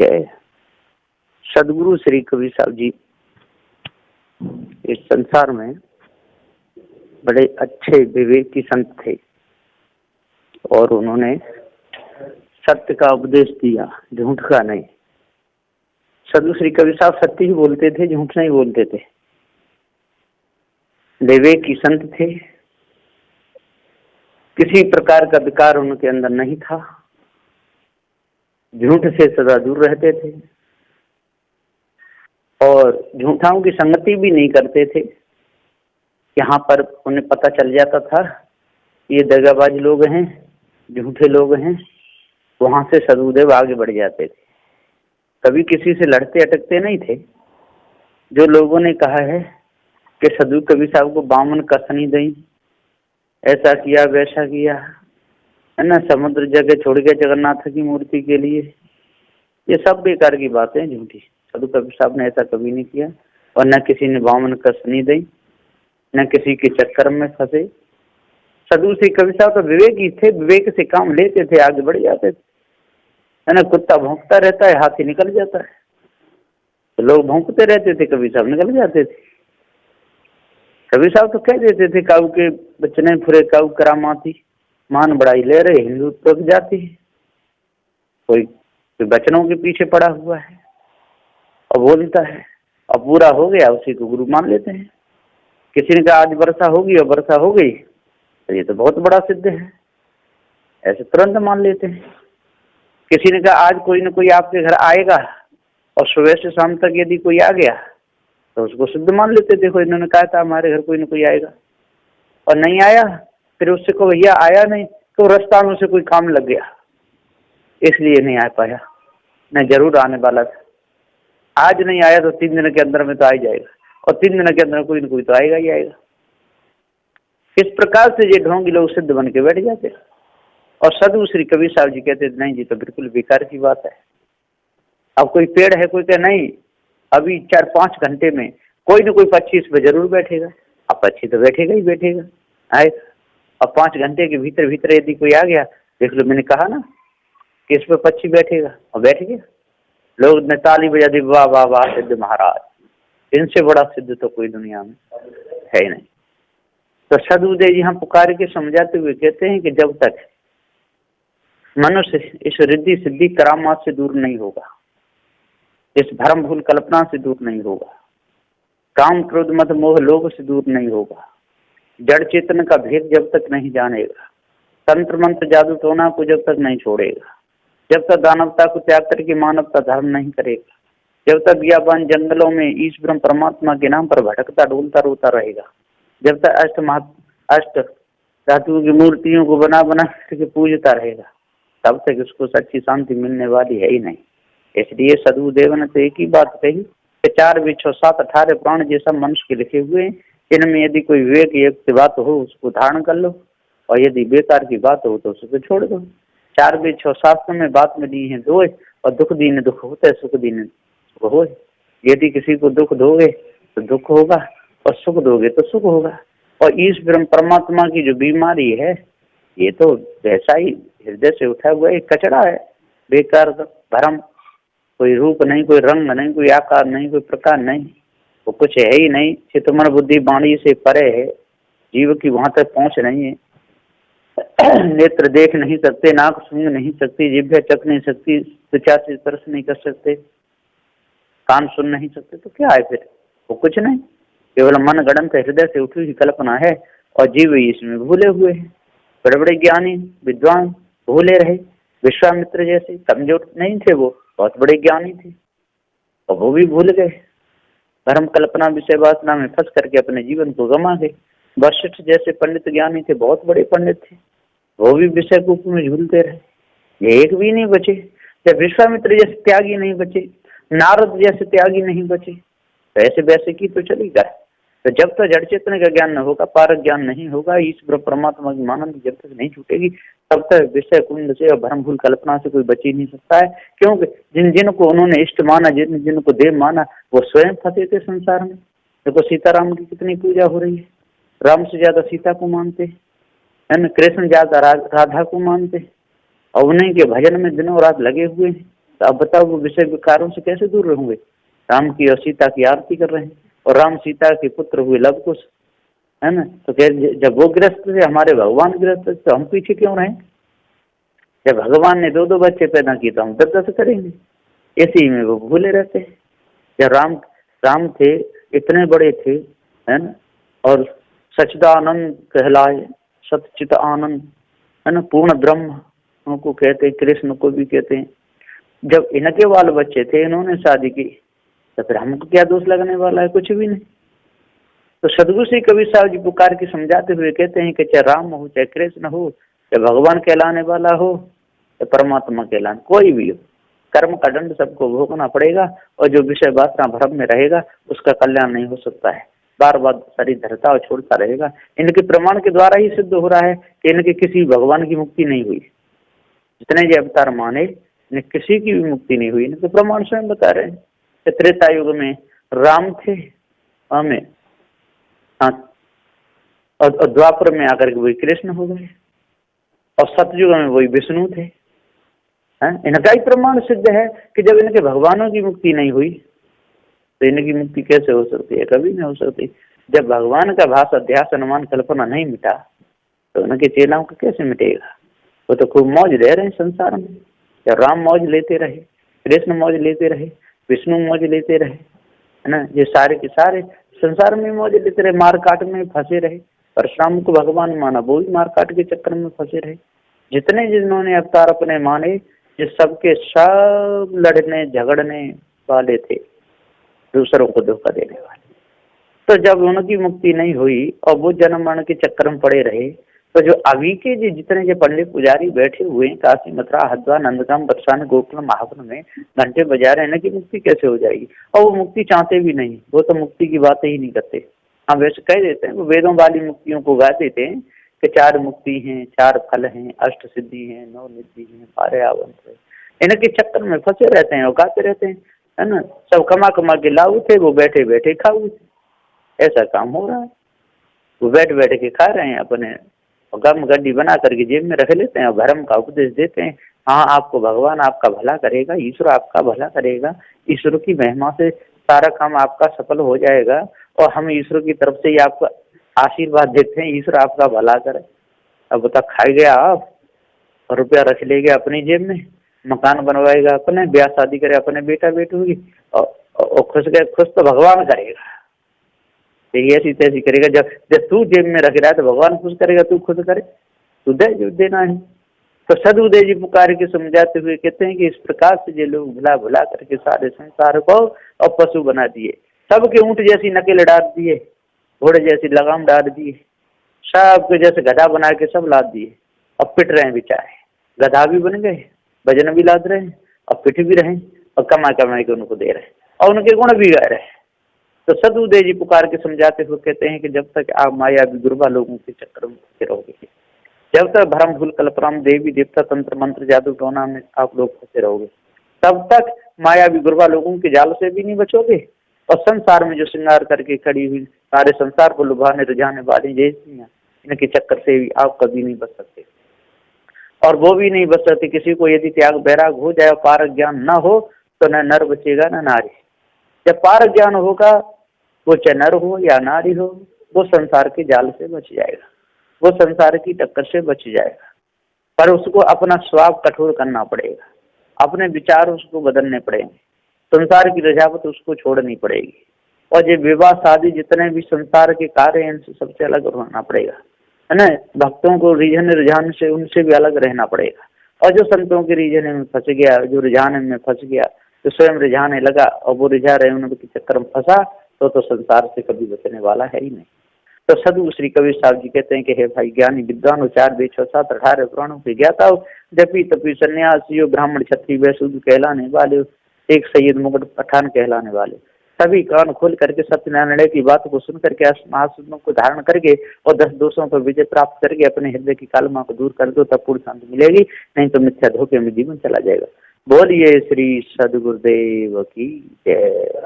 जय। सदगुरु श्री कबीर साहब जी इस संसार में बड़े अच्छे विवेकी संत थे और उन्होंने सत्य का उपदेश दिया, झूठ का नहीं। सदगुरु श्री कबीर साहब सत्य ही बोलते थे, झूठ नहीं बोलते थे। विवेकी संत थे, किसी प्रकार का विकार उनके अंदर नहीं था, झूठ से सदा दूर रहते थे और झूठाओं की संगति भी नहीं करते थे। यहाँ पर उन्हें पता चल जाता था ये दगाबाज लोग हैं, झूठे लोग हैं, वहां से सदगुरुदेव आगे बढ़ जाते थे। कभी किसी से लड़ते अटकते नहीं थे। जो लोगों ने कहा है कि सदगुरु कबीर साहब को बामन कसनी दई, ऐसा किया वैसा किया, है ना, समुद्र जगह छोड़ के जगन्नाथ की मूर्ति के लिए, ये सब बेकार की बातें, झूठी। सदगुरु कबीर साहब ने ऐसा कभी नहीं किया और न किसी ने बामन कसनी दी, न किसी के चक्कर में फंसे। सदगुरु श्री कबीर साहब तो विवेकी थे, विवेक से काम लेते थे, आगे बढ़ जाते थे, है ना। कुत्ता भौंकता रहता है, हाथी निकल जाता है, तो लोग भौंकते रहते थे, कबीर साहब निकल जाते थे। कबीर साहब तो कह देते थे काऊ के बचने फुरे काऊ करामाती, मान बड़ाई ले रहे हिंदुत्व की जाति। कोई बचनों के पीछे पड़ा हुआ है और बोलता है और पूरा हो गया उसी को गुरु मान लेते हैं। किसी ने कहा आज वर्षा होगी और वर्षा हो गई तो ये तो बहुत बड़ा सिद्ध है, ऐसे तुरंत मान लेते हैं। किसी ने कहा आज कोई न कोई आपके घर आएगा और सुबह से शाम तक यदि कोई आ गया तो उसको सिद्ध मान लेते। देखो इन्होंने कहा था हमारे घर कोई न कोई आएगा और नहीं आया, फिर उससे को भैया आया नहीं तो रास्ता में उसे कोई काम लग गया इसलिए नहीं आ पाया, नहीं जरूर आने वाला था। आज नहीं आया तो 3 दिन के अंदर में तो आ ही जाएगा और 3 दिन के अंदर कोई न कोई तो आएगा ही आएगा। इस प्रकार से ये ढोंगी लोग सिद्ध बन के बैठ जाते और सदगुरु श्री कबीर साहब जी कहते नहीं जी तो बिल्कुल बेकार की बात है। अब कोई पेड़ है, कोई कहे नहीं अभी 4-5 घंटे में कोई न कोई पक्षी इस पर जरूर बैठेगा। अब पक्षी तो बैठेगा ही बैठेगा, आए। अब 5 घंटे के भीतर भीतर यदि कोई आ गया, देख लो मैंने कहा ना कि इस पर पक्षी बैठेगा और बैठ गया। लोग ने ताली बजा दी, वाह वाह वाह सिद्ध महाराज, इनसे बड़ा सिद्ध तो कोई दुनिया में है ही नहीं। तो सदगुरुदेव जी हम पुकार के समझाते हुए कहते हैं कि जब तक मनुष्य इस रिद्धि सिद्धि करामात से दूर नहीं होगा, इस भ्रम भूल कल्पना से दूर नहीं होगा, काम क्रोध मद मोह लोभ से दूर नहीं होगा, जड़ चेतन का भेद जब तक नहीं जानेगा, तंत्र मंत्र जादू टोना को जब तक नहीं छोड़ेगा, जब तक दानवता को त्याग करके मानवता धर्म नहीं करेगा, जब तक ज्ञापन जंगलों में ईश ब्रह्म परमात्मा के नाम पर भटकता डोलता रोता रहेगा, जब तक अष्ट धातुओं की मूर्तियों को बना बना करके पूजता रहेगा, तब तक इसको सच्ची शांति मिलने वाली है ही नहीं। इसलिए सदगुरुदेव ने तो एक ही बात कही कि 4 वृक्ष 7 18 प्राण जैसा मनुष्य के लिखे हुए हैं, इनमें यदि कोई विवेक युक्त बात हो उसको धारण कर लो और यदि बेकार की बात हो तो उसको छोड़ दो। 4 वृक्ष शास्त्र में बात में दी है 2 और दुख दीन दुख होता है, सुख दीन सुख हो। यदि किसी को दुख दोगे तो दुख होगा और सुख दोगे तो सुख होगा। और ईश ब्रह्म परमात्मा की जो बीमारी है ये तो वैसा ही हृदय से उठा हुआ एक कचरा है, बेकार भ्रम, कोई रूप नहीं, कोई रंग नहीं, कोई आकार नहीं, कोई प्रकार नहीं, वो कुछ है ही नहीं। चित्तमन बुद्धि वाणी से परे है, जीव की वहां तक पहुंच नहीं है। नेत्र देख नहीं सकते, नाक सूंघ नहीं सकती, जिह्वा चख नहीं सकती, त्वचा से स्पर्श नहीं कर सकते, कान सुन नहीं सकते, तो क्या है फिर? वो कुछ नहीं, केवल मन गणंत हृदय से उठी हुई कल्पना है और जीव इसमें भूले हुए हैं। बड़े बड़े ज्ञानी विद्वान भूले रहे, विश्वामित्र जैसे कमजोर नहीं थे, वो बहुत बड़े ज्ञानी थे और वो भी भूल गए, धर्म कल्पना विषय वासना में फंस करके अपने जीवन को गंवा गए। वशिष्ठ जैसे पंडित ज्ञानी थे, बहुत बड़े पंडित थे, वो भी विषय कूप में झूलते रहे, ये एक भी नहीं बचे। जब विश्वामित्र जैसे त्यागी नहीं बचे, नारद जैसे त्यागी नहीं बचे, तो ऐसे वैसे की तो चलेगा। तो जब तक जड़ चेतन का ज्ञान न होगा, पारक ज्ञान नहीं होगा, ईश्वर परमात्मा की मानंद जब तक नहीं छूटेगी, तब तक विषय कुंड से और भ्रम भूल कल्पना से कोई बच ही नहीं सकता है। क्योंकि जिन जिनको उन्होंने इष्ट माना, जिन जिनको देव माना, वो स्वयं फंसे थे संसार में। देखो सीताराम की कितनी पूजा हो रही है, राम से ज्यादा सीता को मानते है ना, कृष्ण ज्यादा राधा को मानते और उन्हीं के भजन में दिनों रात लगे हुए हैं। तो अब बताओ वो विषय विकारों से कैसे दूर रहेंगे? राम की और सीता की आरती कर रहे हैं, और राम सीता के पुत्र हुए लव कुश, है ना। तो जब वो गृहस्थ थे, हमारे भगवान गृहस्थ थे, तो हम पीछे क्यों रहे? जब भगवान ने 2-2 बच्चे पैदा किए तो हम 10-10 करेंगे। इसी में वो भूले रहते हैं। जब राम थे, इतने बड़े थे, है ना, और सच्चिदानंद कहलाए, सच्चित आनंद, है ना, पूर्ण ब्रह्म उनको कहते हैं, कृष्ण को भी कहते हैं। जब इनके बाल बच्चे थे, इन्होंने शादी की, तो फिर हमको क्या दोष लगने वाला है? कुछ भी नहीं। तो सदगुरु श्री कबीर साहब जी पुकार के समझाते हुए कहते हैं कि चाहे राम हो, चाहे कृष्ण हो, चाहे भगवान कहलाने वाला हो, चाहे परमात्मा कहलाने, कोई भी हो, कर्म का दंड सबको भोगना पड़ेगा। और जो विषय वासना भ्रम में रहेगा उसका कल्याण नहीं हो सकता है, बार बार शरीर धरता और छोड़ता रहेगा। इनके प्रमाण के द्वारा ही सिद्ध हो रहा है कि इनके किसी भगवान की मुक्ति नहीं हुई। जितने जो अवतार माने, इन्हें किसी की भी मुक्ति नहीं हुई। इनके प्रमाण स्वयं बता रहे हैं। त्रेता युग में राम थे, हमें, और द्वापर में आकर के वही कृष्ण हो गए, और सतयुग में वही विष्णु थे। इनका ही प्रमाण सिद्ध है कि जब इनके भगवानों की मुक्ति नहीं हुई तो इनकी मुक्ति कैसे हो सकती है? कभी नहीं हो सकती। जब भगवान का भाष, अध्यास, अनुमान, कल्पना नहीं मिटा तो उनके चेलाओं का कैसे मिटेगा? वो तो खूब मौज ले रहे हैं संसार में। जब राम मौज लेते रहे, कृष्ण मौज लेते रहे, विष्णु मौज लेते रहे, है ना, ये सारे के सारे संसार में मौज लेते रहे, मार काट में फंसे रहे। परशुराम को भगवान माना, वो भी मार काट के चक्कर में फंसे रहे। जितने जिन्होंने अवतार अपने माने, ये सबके सब लड़ने झगड़ने वाले थे, दूसरों को धोखा देने वाले। तो जब उनकी मुक्ति नहीं हुई और वो जन्म मरण के चक्कर में पड़े रहे, तो जो अभी के जितने जो पंडित पुजारी बैठे हुए हैं काशी, मथुरा, हरिद्वार, नंदगाम, बरसाने, गोकुलम, महावन में घंटे बजा रहे हैं, इनकी मुक्ति कैसे हो जाएगी? और वो मुक्ति चाहते भी नहीं, वो तो मुक्ति की बातें ही नहीं करते। हम वैसे कह देते हैं, वो वेदों वाली मुक्तियों को गा देते हैं कि 4 मुक्ति हैं, 4 फल हैं, 8 सिद्धि हैं, 9 निधि हैं, पार्यावरण है। इनके चक्कर में फंसे रहते हैं और गाते रहते हैं, है ना। सब कमा कमा के लाऊ थे, वो बैठे बैठे खाऊ थे। ऐसा काम हो रहा है। वो बैठ बैठ के खा रहे हैं, अपने गम गड्डी बना करके जेब में रख लेते हैं और भरम का उपदेश देते हैं। हाँ, आपको भगवान आपका भला करेगा, ईश्वर आपका भला करेगा, ईश्वर की महिमा से सारा काम आपका सफल हो जाएगा, और हम ईश्वर की तरफ से ही आपका आशीर्वाद देते हैं, ईश्वर आपका भला करे। अब बता, खाए गया आप और रुपया रख ले गया अपनी जेब में, मकान बनवाएगा अपने, ब्याह शादी करे अपने बेटा बेटूगी, और खुश तो भगवान करेगा। ऐसी तैसी करेगा। जब तू जेब में रख रहा है तो भगवान खुश करेगा, तू खुद करे, तू दे जो देना है। तो सदुदय जी पुकार के समझाते हुए कहते हैं कि इस प्रकार से ये लोग भुला भुला करके सारे संसार को और पशु बना दिए, सबके ऊंट जैसी नकेल डाल दिए, घोड़े जैसी लगाम डाल दिए, सबके जैसे गधा बना के सब लाद दिए, अब पिट रहे हैं बेचारे। गधा भी बन गए, वजन भी लाद रहे हैं, और पिट भी रहे हैं, और कमा कमा के उनको दे रहे हैं, और उनके गुण भी गा रहे हैं। तो सदुदय जी पुकार के समझाते हुए कहते हैं कि जब तक आप माया विगुरबा लोगों के चक्कर में फंसे रहोगे, जब तक भ्रम भूल कल्पना देवी देवता तंत्र मंत्र जादू टोना में आप लोग फंसे रहोगे, तब तक माया विगुरबा लोगों के जाल से भी नहीं बचोगे। और संसार में जो श्रृंगार करके खड़ी हुई सारे संसार को लुभाने रिझाने वाली जैसियां, इनके चक्कर से भी आप कभी नहीं बच सकते। और वो भी नहीं बच सकते, किसी को यदि त्याग बैराग हो जाए, पारक ज्ञान न हो तो न नर बचेगा न नारी। जब पारक ज्ञान होगा, वो चाहे नर हो या नारी हो, वो संसार के जाल से बच जाएगा, वो संसार की टक्कर से बच जाएगा। पर उसको अपना स्वभाव कठोर करना पड़ेगा, अपने विचार उसको बदलने पड़ेंगे, संसार की रजावत उसको छोड़नी पड़ेगी। और ये विवाह शादी जितने भी संसार के कार्य हैं, इनसे सबसे अलग रहना पड़ेगा, है ना। भक्तों को रिझान रुझान से उनसे भी अलग रहना पड़ेगा। और जो संतों के रिझाने में फंस गया, जो रिझाने में फंस गया, जो स्वयं रिझाने लगा और वो रिझा रहे उनके चक्कर में फंसा, तो संसार से कभी बचने वाला है ही नहीं। तो सदगुरु श्री कबीर साहब जी कहते हैं कि हे भाई, ज्ञानी विद्वान 4 वेद 6 7 18 पुराणों के ज्ञाता हो, जपी तपी सन्यासियों, ब्राह्मण क्षत्रिय वैश्य कहलाने वाले, एक सैयद मुगट पठान कहलाने वाले, सभी कान खोल करके सत्यनारायण की बात को सुन करके महासूत्रों को धारण करके और 10 दोषों पर विजय प्राप्त करके अपने हृदय की कालमा को दूर कर दो, तब पूर्ण शांति मिलेगी, नहीं तो मिथ्या धोखे में जीवन चला जाएगा। बोलिए श्री सदगुरुदेव की जय।